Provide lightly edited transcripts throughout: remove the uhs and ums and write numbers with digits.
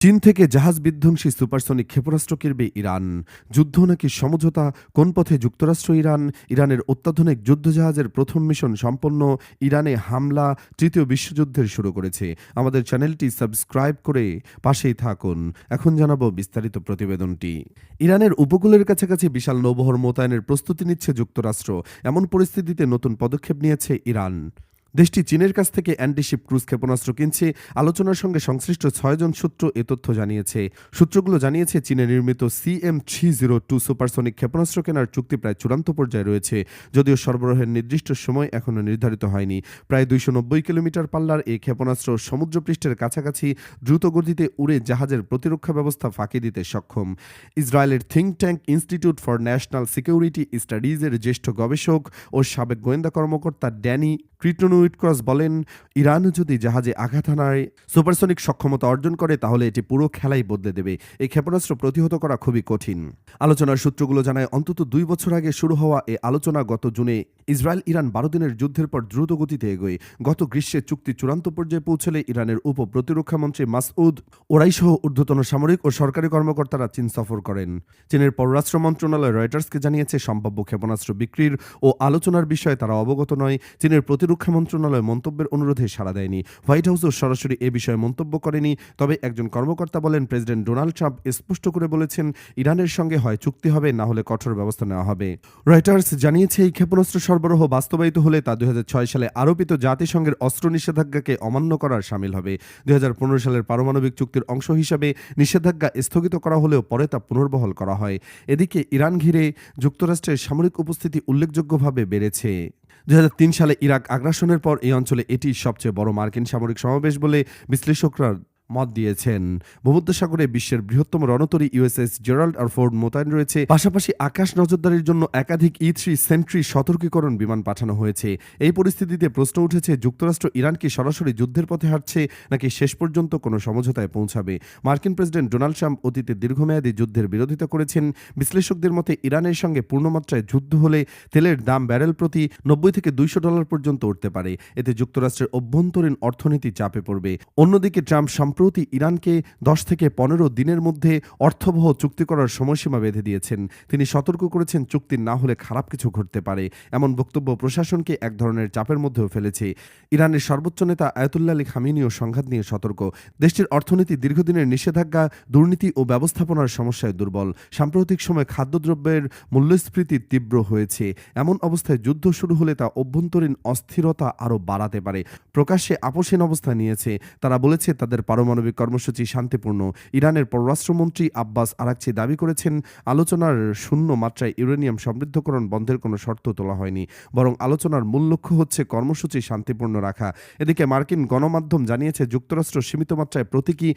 চীন থেকে জাহাজ বিধ্বংসী সুপারসনিক ক্ষেপণাস্ত্র কিনবে ইরান। যুদ্ধ নাকি সমঝোতা, কোন পথে যুক্তরাষ্ট্র ইরানের অত্যাধুনিক যুদ্ধজাহাজের প্রথম মিশন সম্পন্ন, ইরানে হামলা তৃতীয় বিশ্বযুদ্ধের শুরু করেছে। আমাদের চ্যানেলটি সাবস্ক্রাইব করে পাশেই থাকুন। এখন জানাবো বিস্তারিত প্রতিবেদনটি। ইরানের উপকূলের কাছাকাছি বিশাল নৌবহর মোতায়েনের প্রস্তুতি নিচ্ছে যুক্তরাষ্ট্র। এমন পরিস্থিতিতে নতুন পদক্ষেপ নিয়েছে ইরান। দেশটি চীনের কাছ থেকে অ্যান্টিশিপ ক্রুজ ক্ষেপণাস্ত্র কিনছে। আলোচনার সঙ্গে সংশ্লিষ্ট ৬ জন সূত্র এ তথ্য জানিয়েছে। সূত্রগুলো জানিয়েছে চীনে নির্মিত CM-302 সুপারসনিক ক্ষেপণাস্ত্র কেনার চুক্তি প্রায় চূড়ান্ত পর্যায়ে রয়েছে, যদিও সরবরাহের নির্দিষ্ট সময় এখনও নির্ধারিত হয়নি। প্রায় ২৯০ কিলোমিটার পাল্লার এই ক্ষেপণাস্ত্র সমুদ্রপৃষ্ঠের কাছাকাছি দ্রুত গতিতে উড়ে জাহাজের প্রতিরক্ষা ব্যবস্থা ফাঁকি দিতে সক্ষম। ইসরায়েলের think tank institute for national security স্টাডিজের জ্যেষ্ঠ গবেষক ও সাবেক গোয়েন্দা কর্মকর্তা ড্যানি ক্রিটনোউইটক্রস বলেন, ইরান যদি জাহাজে আঘাত হানায় সুপারসনিক সক্ষমতা অর্জন করে তাহলে এটি পুরো খেলাই বদলে দেবে। এই ক্ষেপণাস্ত্র প্রতিহত করা খুবই কঠিন। আলোচনার সূত্রগুলো জানায়, অন্তত ২ বছর আগে শুরু হওয়া এই আলোচনা গত জুনে ইসরায়েল ইরান ১২ দিনের যুদ্ধের পর দ্রুত গতিতে এগোয়। গত গ্রীষ্মে চুক্তি চূড়ান্ত পর্যায়ে পৌঁছলে ইরানের উপ প্রতিরক্ষামন্ত্রী মাসউদ ওরাইসহ ঊর্ধ্বতন সামরিক ও সরকারি কর্মকর্তারা চীন সফর করেন। চীনের পররাষ্ট্র মন্ত্রণালয় রয়টার্সকে জানিয়েছে, সম্ভাব্য ক্ষেপণাস্ত্র বিক্রির ও আলোচনার বিষয়ে তারা অবগত নয়। চীনের প্রতিরক্ষা মন্ত্রণালয় মন্তব্যের অনুরোধে সাড়া দেয়নি। হোয়াইট হাউসও সরাসরি এ বিষয়ে মন্তব্য করেনি। তবে একজন কর্মকর্তা বলেন, প্রেসিডেন্ট ডোনাল্ড ট্রাম্প স্পষ্ট করে বলেছেন, ইরানের সঙ্গে হয় চুক্তি হবে, না হলে কঠোর ব্যবস্থা নেওয়া হবে। রয়টার্স জানিয়েছে, এই ক্ষেপণাস্ত্র সরবরাহ বাস্তবায়িত হলে তা ২০০৬ সালে আরোপিত জাতিসংঘের অস্ত্র নিষেধাজ্ঞাকে অমান্য করার শামিল হবে। ২০১৫ সালের পারমাণবিক চুক্তির অংশ হিসাবে নিষেধাজ্ঞা স্থগিত করা হলেও পরে তা পুনর্বহাল করা হয়। এদিকে ইরান ঘিরে যুক্তরাষ্ট্রের সামরিক উপস্থিতি উল্লেখযোগ্যভাবে বেড়েছে। ২০০৩ সালে ইরাক আগ্রাসনের পর এই অঞ্চলে এটি সবচেয়ে বড় মার্কিন সামরিক সমাবেশ বলে বিশ্লেষকরা মত দিয়েছেন। ভূমধ্যসাগরে বিশ্বের বৃহত্তম রণতরী USS জেরাল্ড আর ফোর্ড মোতায়েন রয়েছে। পাশাপাশি আকাশ নজরদারির জন্য একাধিক E-3 সেন্ট্রি সতর্কীকরণ বিমান পাঠানো হয়েছে। এই পরিস্থিতিতে প্রশ্ন উঠেছে, যুক্তরাষ্ট্র ইরান কি সরাসরি যুদ্ধের পথে হাঁটছে, নাকি শেষ পর্যন্ত কোনো সমঝোতায় পৌঁছাবে? মার্কিন প্রেসিডেন্ট ডোনাল্ড ট্রাম্প অতীতে দীর্ঘমেয়াদী যুদ্ধের বিরোধিতা করেছেন। বিশ্লেষকদের মতে, ইরানের সঙ্গে পূর্ণমাত্রায় যুদ্ধ হলে তেলের দাম ব্যারেল প্রতি $৯০ থেকে $২০০ পর্যন্ত উঠতে পারে। এতে যুক্তরাষ্ট্রের অভ্যন্তরীণ অর্থনীতি চাপে পড়বে। অন্যদিকে ট্রাম্প সম্প্রতি ইরানকে ১০ থেকে ১৫ দিনের মধ্যে অর্থবহ চুক্তি করার সময়সীমা বেঁধে দিয়েছেন। তিনি সতর্ক করেছেন, চুক্তি না হলে খারাপ কিছু ঘটতে পারে। এমন বক্তব্য প্রশাসনকে এক ধরনের চাপের মধ্যেও ফেলেছে। ইরানের সর্বোচ্চ নেতা আয়াতুল্লাহ আলী খামেনিও সংঘাত নিয়ে সতর্ক। দেশটির অর্থনীতি দীর্ঘদিনের নিষেধাজ্ঞা, দুর্নীতি ও ব্যবস্থাপনার সমস্যায় দুর্বল। সাম্প্রতিক সময়ে খাদ্যদ্রব্যের মূল্যস্ফীতি তীব্র হয়েছে। এমন অবস্থায় যুদ্ধ শুরু হলে তা অভ্যন্তরীণ অস্থিরতা আরও বাড়াতে পারে। প্রকাশ্যে আপোষহীন অবস্থা নিয়েছে। তারা বলেছে, তাদের পারমাণবিক কর্মসূচি শান্তিপূর্ণ। ইরানের পররাষ্ট্রমন্ত্রী আব্বাস আরাকচি দাবি করেছেন, আলোচনার শূন্য মাত্রায় ইউরেনিয়াম সমৃদ্ধকরণ বন্ধের কোনো শর্ত তোলা হয়নি, বরং আলোচনার মূল লক্ষ্য হচ্ছে কর্মসূচি শান্তিপূর্ণ রাখা। এদিকে মার্কিন গণমাধ্যম জানিয়েছে, যুক্তরাষ্ট্র সীমিত মাত্রায় প্রতীকী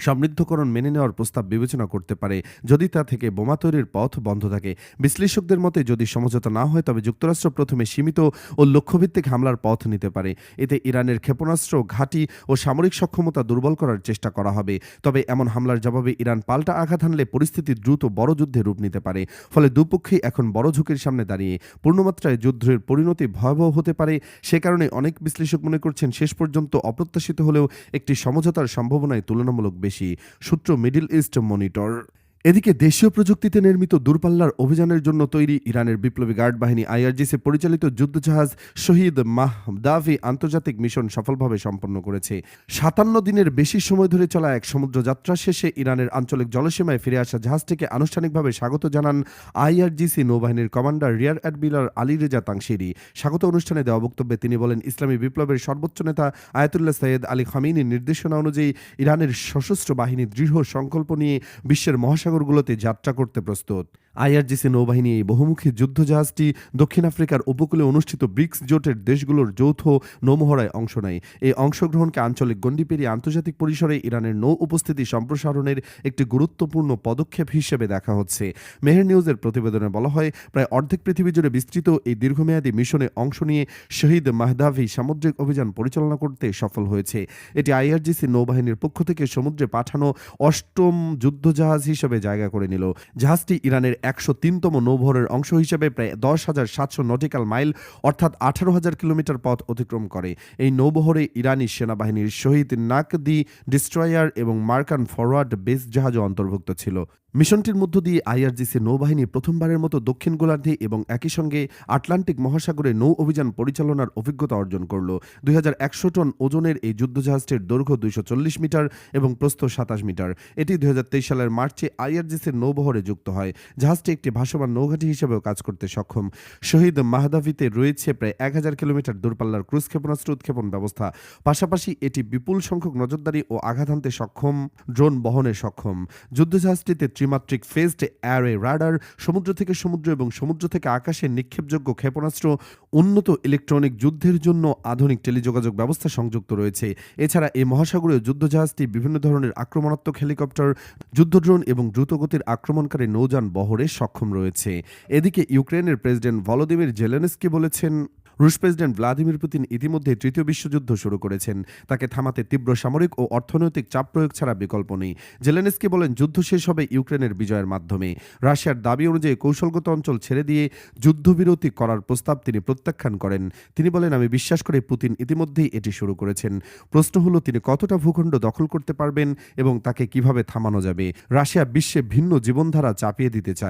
সমৃদ্ধকরণ মেনে নেওয়ার প্রস্তাব বিবেচনা করতে পারে, যদি তা থেকে বোমা তৈরির পথ বন্ধ থাকে। বিশ্লেষকদের মতে, যদি সমঝোতা না হয় তবে যুক্তরাষ্ট্র প্রথমে সীমিত ও লক্ষ্যভিত্তিক হামলার পথ নিতে পারে। এতে ইরানের ক্ষেপণাস্ত্র ঘাঁটি ও সামরিক সক্ষমতা দুর্বল করার চেষ্টা করা হবে। তবে এমন হামলার জবাবে ইরান পাল্টা আঘাত হানলে পরিস্থিতি দ্রুত বড় যুদ্ধে রূপ নিতে পারে। ফলে দুপক্ষই এখন বড় ঝুঁকির সামনে দাঁড়িয়ে। পূর্ণমাত্রায় যুদ্ধের পরিণতি ভয়াবহ হতে পারে। সে কারণে অনেক বিশ্লেষক মনে করছেন, শেষ পর্যন্ত অপ্রত্যাশিত হলেও একটি সমঝোতার সম্ভাবনাই তুলনামূলক বেশি। সূত্র মিডল ইস্ট মনিটর। এদিকে দেশীয় প্রযুক্তিতে নির্মিত দূরপাল্লার অভিযানের জন্য তৈরি ইরানের বিপ্লবী গার্ড বাহিনী IRGC পরিচালিত যুদ্ধজাহাজ শহীদ মাহদাভি আন্তর্জাতিক মিশন সফলভাবে সম্পন্ন করেছে। ৫৭ দিনের বেশি সময় ধরে চলা এক সমুদ্র যাত্রা শেষে ইরানের আঞ্চলিক জলসীমায় ফিরে আসা জাহাজটিকে আনুষ্ঠানিকভাবে স্বাগত জানান IRGC নৌবাহিনীর commander rear admiral Ali Reza তাংশিরি। স্বাগত অনুষ্ঠানে দেওয়া বক্তব্যে তিনি বলেন, ইসলামী বিপ্লবের সর্বোচ্চ নেতা আয়াতুল্লাহ সৈয়দ আলী খামেনির নির্দেশনা অনুযায়ী ইরানের সশস্ত্র বাহিনী দৃঢ় সংকল্প নিয়ে বিশ্বের মহাসাগরগুলোতে যাত্রা করতে প্রস্তুত। IRGC নৌবাহিনী এই বহুমুখী যুদ্ধজাহাজটি দক্ষিণ আফ্রিকার উপকূলে অনুষ্ঠিত ব্রিক্স জোটের দেশগুলোর যৌথ নৌমহড়ায় অংশ নেয়। এই অংশগ্রহণকে আঞ্চলিক গণ্ডি পেরিয়ে আন্তর্জাতিক পরিসরে ইরানের নৌ উপস্থিতি সম্প্রসারণের একটি গুরুত্বপূর্ণ পদক্ষেপ হিসেবে দেখা হচ্ছে। মেহের নিউজের প্রতিবেদনে বলা হয়, প্রায় অর্ধেক পৃথিবী জুড়ে বিস্তৃত এই দীর্ঘমেয়াদী মিশনে অংশ নিয়ে শহীদ মাহদাভি সামুদ্রিক অভিযান পরিচালনা করতে সফল হয়েছে। এটি IRGC নৌবাহিনীর পক্ষ থেকে সমুদ্রে পাঠানো ৮ম যুদ্ধজাহাজ হিসেবে জায়গা করে নিল। জাহাজটি ইরানের 103তম নৌবহরের অংশ হিসেবে প্রায় 10,700 নটিক্যাল মাইল অর্থাৎ 18,000 কিলোমিটার পথ অতিক্রম করে। এই নৌবহরে ইরানি সেনাবাহিনীর শহীদ নাকদি ডিস্ট্রয়ার এবং মার্কান ফরওয়ার্ড বেস জাহাজও অন্তর্ভুক্ত ছিল। মিশনটির মধ্য দিয়ে আইআরজিসি নৌবাহিনী প্রথমবারের মতো দক্ষিণ গোলার্ধে এবং একই সঙ্গে আটলান্টিক মহাসাগরে নৌ অভিযান পরিচালনার অভিজ্ঞতা অর্জন করল। 2100 টন ওজনের এই যুদ্ধজাহাজটির দৈর্ঘ্য 240 মিটার এবং প্রস্থ 27 মিটার। এটি 2023 সালের মার্চে আইআরজিসির নৌবহরে যুক্ত হয়। জাহাজটি একটি ভাসমান নৌঘাঁটি হিসেবেও কাজ করতে সক্ষম। শহীদ মাহদাভিতে রয়েছে প্রায় 1000 কিলোমিটার দূরপাল্লার ক্রুজ ক্ষেপণাস্ত্র উৎক্ষেপণ ব্যবস্থা। পাশাপাশি এটি বিপুল সংখ্যক নজরদারি ও আঘাত হানতে সক্ষম ড্রোন বহনে সক্ষম। যুদ্ধজাহাজটিতে ত্রিমাত্রিক ফেজড অ্যারে রাডার, সমুদ্র থেকে সমুদ্র এবং সমুদ্র থেকে আকাশে নিক্ষেপযোগ্য ক্ষেপণাস্ত্র, উন্নত ইলেকট্রনিক যুদ্ধের জন্য আধুনিক টেলিযোগাযোগ ব্যবস্থা সংযুক্ত রয়েছে। এছাড়া এই মহাসাগরীয় যুদ্ধজাহাজটি বিভিন্ন ধরনের আক্রমণাত্মক হেলিকপ্টার, যুদ্ধড্রোন এবং দ্রুতগতির আক্রমণকারী নৌযান বহরে সক্ষম রয়েছে। এদিকে ইউক্রেনের প্রেসিডেন্ট ভলোদিমির জেলেনস্কি বলেছেন, রুশ প্রেসিডেন্ট ভ্লাদিমির পুতিন ইতিমধ্যে তৃতীয় বিশ্বযুদ্ধ শুরু করেছেন। তাকে থামাতে তীব্র সামরিক ও অর্থনৈতিক চাপ প্রয়োগ ছাড়া বিকল্প নেই। জেলেনস্কি বলেন, যুদ্ধ শেষ হবে ইউক্রেনের বিজয়ের মাধ্যমে। রাশিয়ার দাবি অনুযায়ী কৌশলগত অঞ্চল ছেড়ে দিয়ে যুদ্ধবিরতি করার প্রস্তাব তিনি প্রত্যাখ্যান করেন। তিনি বলেন, আমি বিশ্বাস করি পুতিন ইতিমধ্যেই এটি শুরু করেছেন। প্রশ্ন হলো তিনি কতটা ভূখণ্ড দখল করতে পারবেন এবং তাকে কিভাবে থামানো যাবে। রাশিয়া বিশ্বে ভিন্ন জীবনধারা চাপিয়ে দিতে চায়।